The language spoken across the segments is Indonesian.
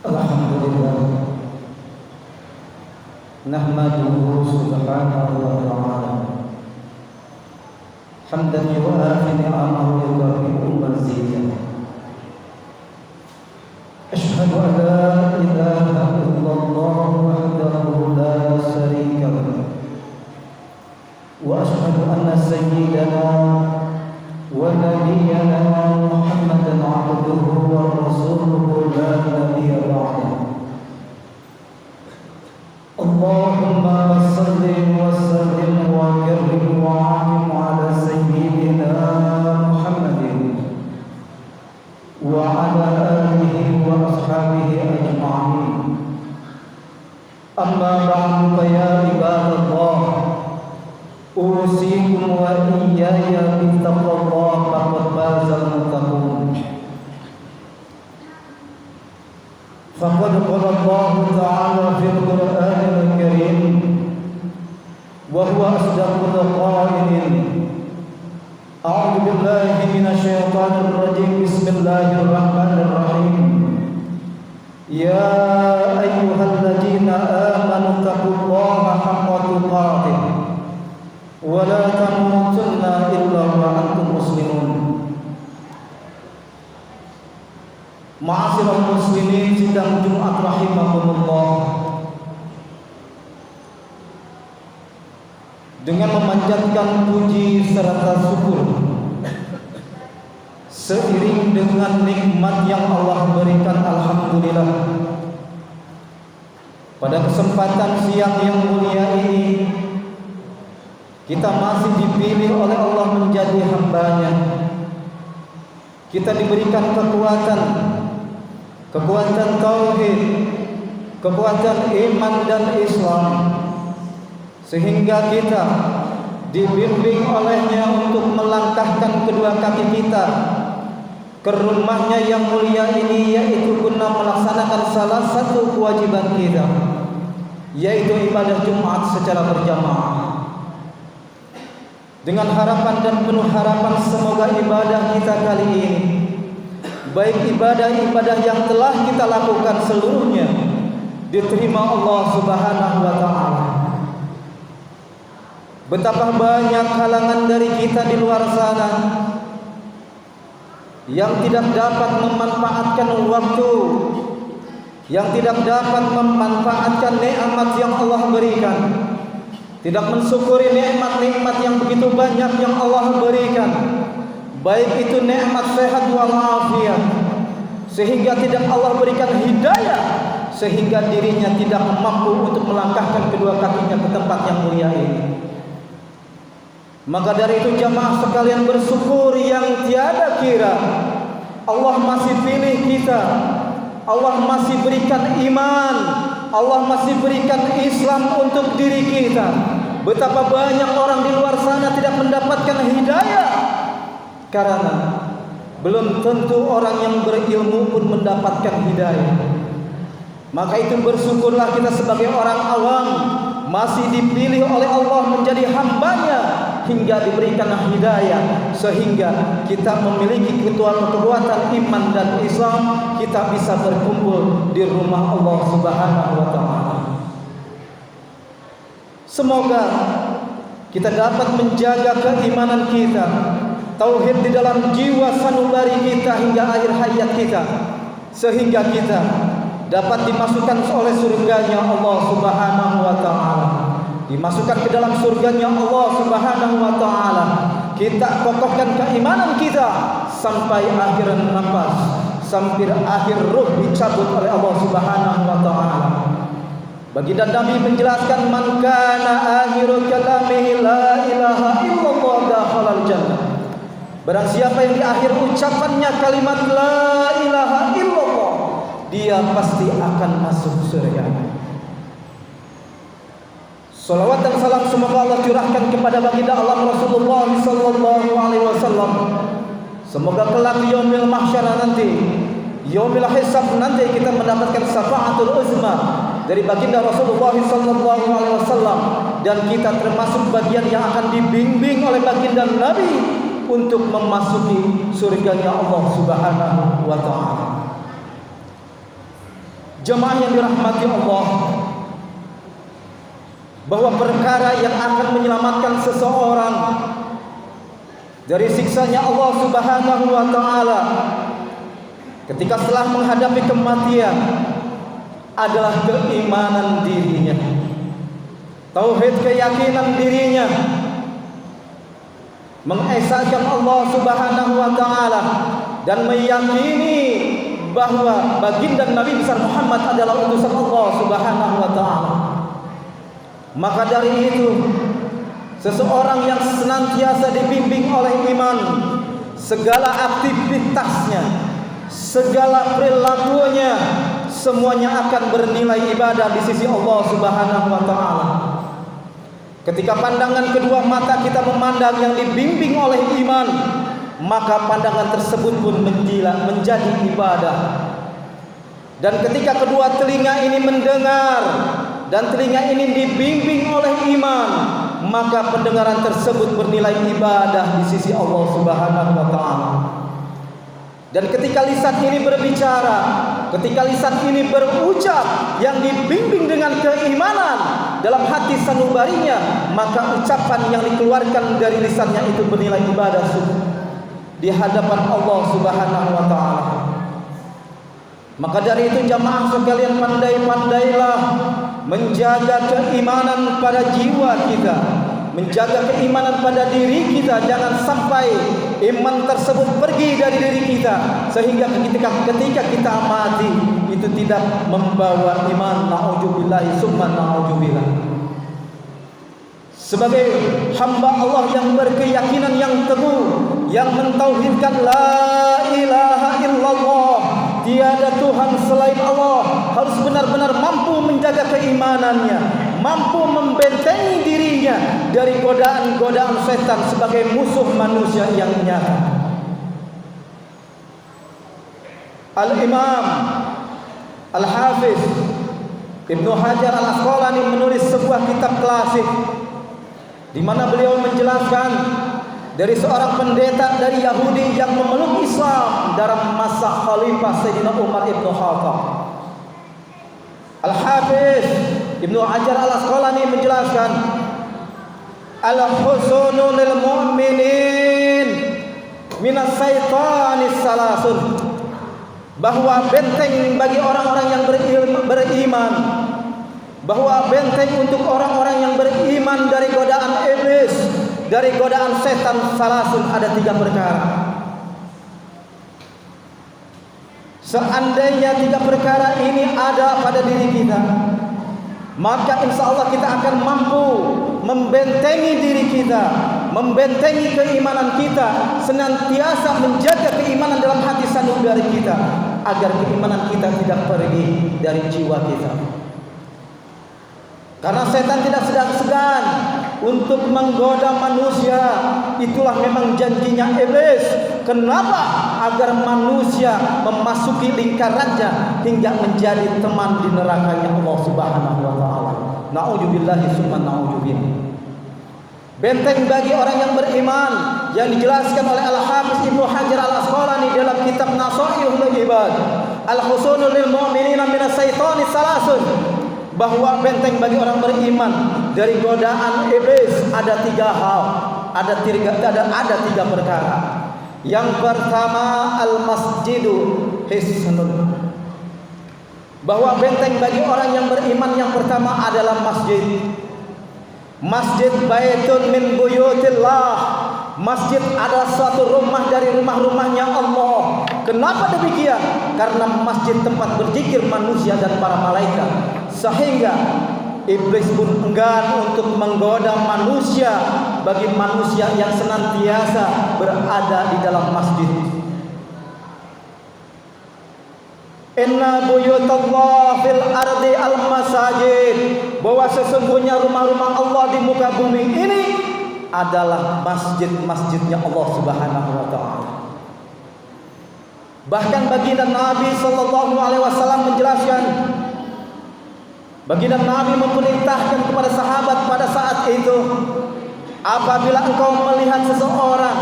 Alhamdulillah, nahmaduhu subhanahu wa ta'ala hamdan yu'afi ni'amahu wa yukafi'u mazidah. Ashhadu an la ilaha illallah wahdahu la syarika lahu wa ashhadu anna sayyidana wa nabiyyana Muhammadan abduhu wa rasuluhu la nabiyya ba'dahu. Allahumma salli wa sallim wa karrim wa 'anim 'ala sayyidina Muhammadin wa 'ala alihi wa ashabihi ajma'in. Amma ba'du, fa ya ibadallah, usikum wa iyaya bittaqwallah faqad fazal muttaqun. Faqad qala Allah ta'ala fil Qur'anil Karim wa huwa asdaqul qa'ilin. A'udzu billahi minasyaitonir rajim. Bismillahirrahmanirrahim. Ya ayyuhalladzina amanu taqullaha haqqa tuqatih wa la tamutunna illa wa antum muslimun. Ma'asyiral muslimin, sidang Jumat rahimakumullah. Dengan memanjatkan puji serta syukur seiring dengan nikmat yang Allah berikan, alhamdulillah, pada kesempatan siang yang mulia ini kita masih dipilih oleh Allah menjadi hamba-Nya. Kita diberikan kekuatan tauhid, kekuatan iman dan Islam, sehingga kita dibimbing olehnya untuk melangkahkan kedua kaki kita ke rumahnya yang mulia ini, yaitu guna melaksanakan salah satu kewajiban kita, yaitu ibadah Jumat secara berjamaah. Dengan harapan dan penuh harapan semoga ibadah kita kali ini, baik ibadah-ibadah yang telah kita lakukan seluruhnya, diterima Allah Subhanahu wa ta'ala. Betapa banyak kalangan dari kita di luar sana yang tidak dapat memanfaatkan waktu, yang tidak dapat memanfaatkan nikmat yang Allah berikan, tidak mensyukuri nikmat-nikmat yang begitu banyak yang Allah berikan, baik itu nikmat sehat walafiat, sehingga tidak Allah berikan hidayah, sehingga dirinya tidak mampu untuk melangkahkan kedua kakinya ke tempat yang mulia ini. Maka dari itu jamaah sekalian, bersyukur yang tiada kira Allah masih pilih kita, Allah masih berikan iman, Allah masih berikan Islam untuk diri kita. Betapa banyak orang di luar sana tidak mendapatkan hidayah karena belum tentu orang yang berilmu pun mendapatkan hidayah. Maka itu bersyukurlah kita sebagai orang awam masih dipilih oleh Allah menjadi hamba-Nya hingga diberikan hidayah, sehingga kita memiliki kekuatan iman dan Islam, kita bisa berkumpul di rumah Allah Subhanahu wa ta'ala. Semoga kita dapat menjaga keimanan kita, tauhid di dalam jiwa sanubari kita hingga akhir hayat kita, sehingga kita dapat dimasukkan oleh surganya Allah Subhanahu wa ta'ala, dimasukkan ke dalam surganya Allah Subhanahu wa ta'ala. Kita kokohkan keimanan kita sampai akhir nafas, sampai akhir ruh dicabut oleh Allah Subhanahu wa ta'ala. Baginda Nabi menjelaskan, man kana akhiru kalamihi la ilaha illallah dakhalal jannah. Barang siapa yang di akhir ucapannya kalimat la ilaha illallah, dia pasti akan masuk surga. Salawat dan salam semoga Allah curahkan kepada baginda Allah Rasulullah sallallahu alaihi wasallam. Semoga kelak yaumil mahsyar nanti, yaumil hisab nanti, kita mendapatkan syafaatul uzma dari baginda Rasulullah sallallahu alaihi wasallam, dan kita termasuk bagian yang akan dibimbing oleh baginda Nabi untuk memasuki surganya Allah Subhanahu wa ta'ala. Jemaah yang dirahmati Allah, bahwa perkara yang akan menyelamatkan seseorang dari siksanya Allah Subhanahu wa taala ketika setelah menghadapi kematian adalah keimanan dirinya, tauhid keyakinan dirinya, mengesahkan Allah Subhanahu wa taala dan meyakini bahwa baginda Nabi besar Muhammad adalah utusan Allah Subhanahu wa taala. Maka dari itu, seseorang yang senantiasa dibimbing oleh iman, segala aktivitasnya, segala perilakunya, semuanya akan bernilai ibadah di sisi Allah Subhanahu wa taala. Ketika pandangan kedua mata kita memandang yang dibimbing oleh iman, maka pandangan tersebut pun menjadi ibadah. Dan ketika kedua telinga ini mendengar dan telinga ini dibimbing oleh iman, maka pendengaran tersebut bernilai ibadah di sisi Allah Subhanahu wa taala. Dan ketika lisan ini berbicara, ketika lisan ini berucap yang dibimbing dengan keimanan dalam hati sanubarinya, maka ucapan yang dikeluarkan dari lisannya itu bernilai ibadah di hadapan Allah Subhanahu wa taala. Maka dari itu jamaah sekalian, pandai-pandailah menjaga keimanan pada jiwa kita, menjaga keimanan pada diri kita. Jangan sampai iman tersebut pergi dari diri kita sehingga ketika kita mati itu tidak membawa iman. Na'udzubillahi summa na'udzubillah. Sebagai hamba Allah yang berkeyakinan yang teguh, yang mentauhidkan la ilaha illallah, tiada Tuhan selain Allah, harus benar-benar mampu menjaga keimanannya, mampu membentengi dirinya dari godaan-godaan setan sebagai musuh manusia yang nyata. Al-Imam Al-Hafiz Ibnu Hajar Al-Asqalani menulis sebuah kitab klasik di mana beliau menjelaskan dari seorang pendeta dari Yahudi yang memeluk Islam dalam masa Khalifah Sayyidina Umar ibn Khattab. Al-Hafiz Ibnu Hajar Al-Asqalani menjelaskan, al-husunu lil mu'minin minas syaitanis salasun, bahwa benteng bagi orang-orang yang beriman, bahwa benteng untuk orang-orang yang beriman dari godaan iblis, dari godaan setan salasun, ada 3 perkara. Seandainya 3 perkara ini ada pada diri kita, maka insya Allah kita akan mampu membentengi diri kita, membentengi keimanan kita, senantiasa menjaga keimanan dalam hati sanubari kita, agar keimanan kita tidak pergi dari jiwa kita. Karena setan tidak segan-segan untuk menggoda manusia. Itulah memang janjinya iblis. Kenapa? Agar manusia memasuki lingkarannya hingga menjadi teman di nerakanya Allah Subhanahu wa taala. Na'udzubillahi summa na'udzubillah. Benteng bagi orang yang beriman yang dijelaskan oleh Al-Hafiz Ibnu Hajar Al-Asqalani dalam kitab Nasaihul Ibad, al-husunu lil mu'minina minas syaitani salasun, bahwa benteng bagi orang beriman dari godaan iblis ada 3 hal, ada 3 perkara. Yang pertama, al-masjidu hisnun, bahwa benteng bagi orang yang beriman yang pertama adalah masjid. Masjid baitun min buyutillah, masjid adalah suatu rumah dari rumah-rumahnya Allah. Kenapa demikian? Karena masjid tempat berzikir manusia dan para malaikat, sehingga iblis pun enggan untuk menggoda manusia bagi manusia yang senantiasa berada di dalam masjid. Inna buyutallah fil ardi al-masajid, bahwa sesungguhnya rumah-rumah Allah di muka bumi ini adalah masjid-masjidnya Allah Subhanahu wa taala. Bahkan baginda Nabi sallallahu alaihi wasallam menjelaskan, baginda Nabi memerintahkan kepada sahabat pada saat itu, apabila engkau melihat seseorang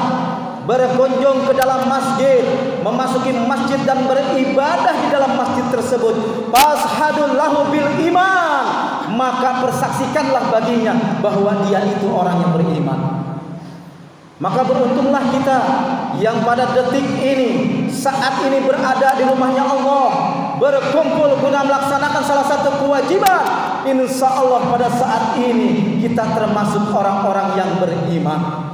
berkunjung ke dalam masjid, memasuki masjid dan beribadah di dalam masjid tersebut, fashhadu lahu bil iman, maka persaksikanlah baginya bahwa dia itu orang yang beriman. Maka beruntunglah kita yang pada detik ini, saat ini berada di rumahnya Allah, berkumpul guna melaksanakan salah satu kewajiban. Insya Allah pada saat ini kita termasuk orang-orang yang beriman.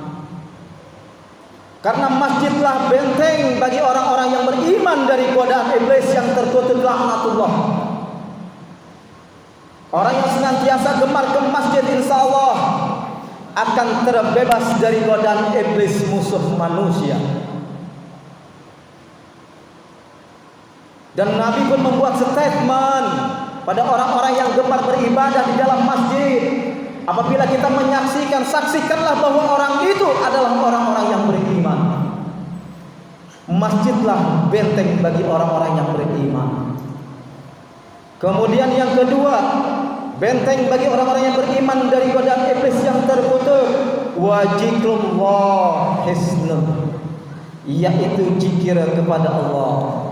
Karena masjidlah benteng bagi orang-orang yang beriman dari godaan iblis yang terkutuk laknatullah. Orang yang senantiasa gemar ke masjid insya Allah akan terbebas dari godaan iblis musuh manusia. Dan Nabi pun membuat statement pada orang-orang yang gemar beribadah di dalam masjid. Apabila kita menyaksikan, saksikanlah bahwa orang itu adalah orang-orang yang beriman. Masjidlah benteng bagi orang-orang yang beriman. Kemudian yang kedua, benteng bagi orang-orang yang beriman dari godaan iblis yang terkutuk, wajikrullah hisnun, yaitu zikir kepada Allah.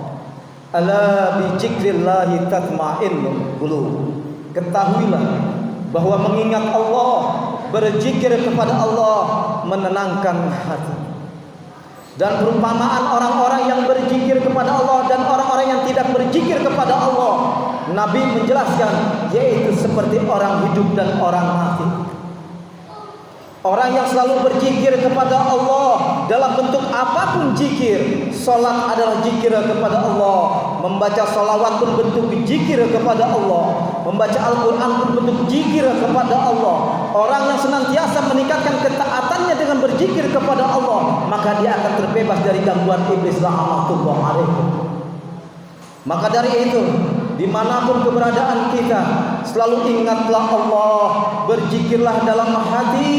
Ala bi zikrillahi tatma'innul qulub. Ketahuilah bahwa mengingat Allah, berzikir kepada Allah menenangkan hati. Dan perumpamaan orang-orang yang berzikir kepada Allah dan orang-orang yang tidak berzikir kepada Allah, Nabi menjelaskan, yaitu seperti orang hidup dan orang mati. Orang yang selalu berzikir kepada Allah dalam bentuk apapun zikir, salat adalah zikir kepada Allah, membaca salawat pun bentuk zikir kepada Allah, membaca Al-Quran pun bentuk zikir kepada Allah. Orang yang senantiasa meningkatkan ketaatannya dengan berzikir kepada Allah, maka dia akan terbebas dari gangguan iblis la'anatullah alaihi. Maka dari itu, dimanapun keberadaan kita, selalu ingatlah Allah, berzikirlah dalam hati,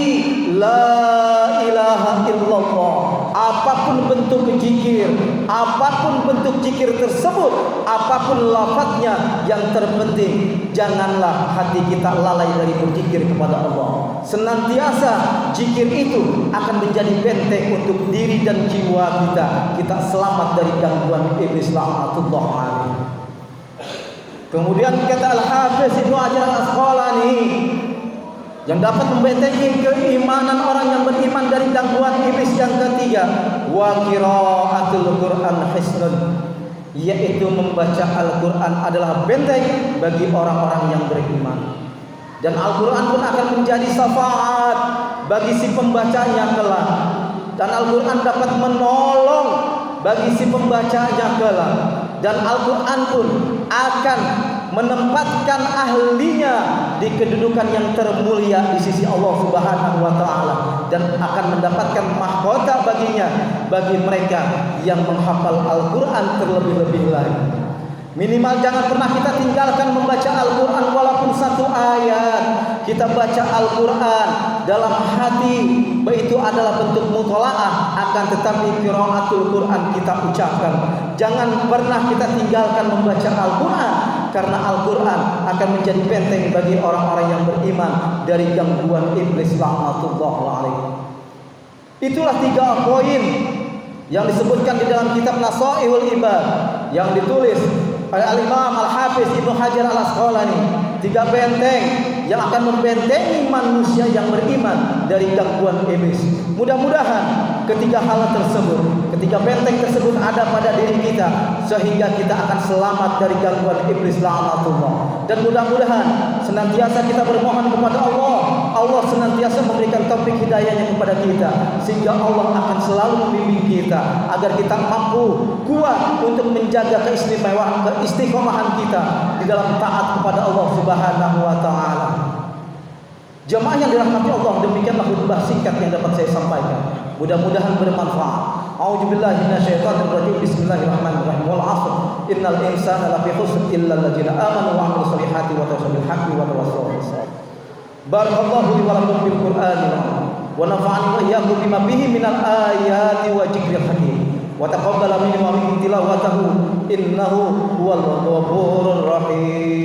la ilaha illallah. Apapun bentuk zikir, apapun bentuk zikir tersebut, apapun lafadznya, yang terpenting janganlah hati kita lalai dari berzikir kepada Allah. Senantiasa zikir itu akan menjadi benteng untuk diri dan jiwa kita. Kita selamat dari gangguan iblis la'natullah alaihi. Kemudian kata Al-Hafiz Ibnu Hajar Al-Asqalani, yang dapat membentengi keimanan orang yang beriman dari gangguan iblis yang ketiga, wa qiraatul Qur'an hisnun, yaitu membaca Al-Quran adalah benteng bagi orang-orang yang beriman. Dan Al-Quran pun akan menjadi syafaat bagi si pembacanya kelak. Dan Al-Quran dapat menolong bagi si pembacanya kelak. Dan Al-Quran pun akan menempatkan ahlinya di kedudukan yang termulia di sisi Allah Subhanahu wa taala, dan akan mendapatkan mahkota baginya, bagi mereka yang menghafal Al-Quran terlebih-lebih lagi. Minimal jangan pernah kita tinggalkan membaca Al-Quran walaupun satu ayat. Kita baca Al-Quran dalam hati, itu adalah bentuk mutola'ah, akan tetapi qiraatul Quran kita ucapkan. Jangan pernah kita tinggalkan membaca Al-Quran, karena Al-Quran akan menjadi benteng bagi orang-orang yang beriman dari gangguan iblis la'natullah alaihi. Itulah 3 poin yang disebutkan di dalam kitab Nasaihul Ibad yang ditulis oleh Al-Imam Al-Hafiz Ibnu Hajar Al-Asqalani. 3 benteng yang akan membentengi manusia yang beriman dari gangguan iblis. Mudah-mudahan ketiga hal tersebut, ketiga benteng tersebut ada pada diri kita, sehingga kita akan selamat dari gangguan iblis la'natullah. Dan mudah-mudahan senantiasa kita bermohon kepada Allah, Allah senantiasa memberikan taufik hidayahnya kepada kita, sehingga Allah akan selalu membimbing kita agar kita mampu kuat untuk menjaga keistiqomahan kita di dalam taat kepada Allah Subhanahu wa taala. Jemaah yang dirahmati Allah, demikianlah khutbah singkat yang dapat saya sampaikan. Mudah-mudahan bermanfaat. A'udzubillahi minasyaitonir rajim. Bismillahirrahmanirrahim. Wal 'ashr. Innal insana lafi khusr illa alladziina aamanu wa 'amilus shalihati wa tawassaw bil haqqi wa tawassaw bis sabr. Barakallahu li wa lakum bil Qur'anil 'azim wa nafa'ani wa iyyakum bima fihi minal ayati wa dzikril hakim. Wa taqabbala minni wa minkum tilawatahu innahu huwal ghafurur rahim.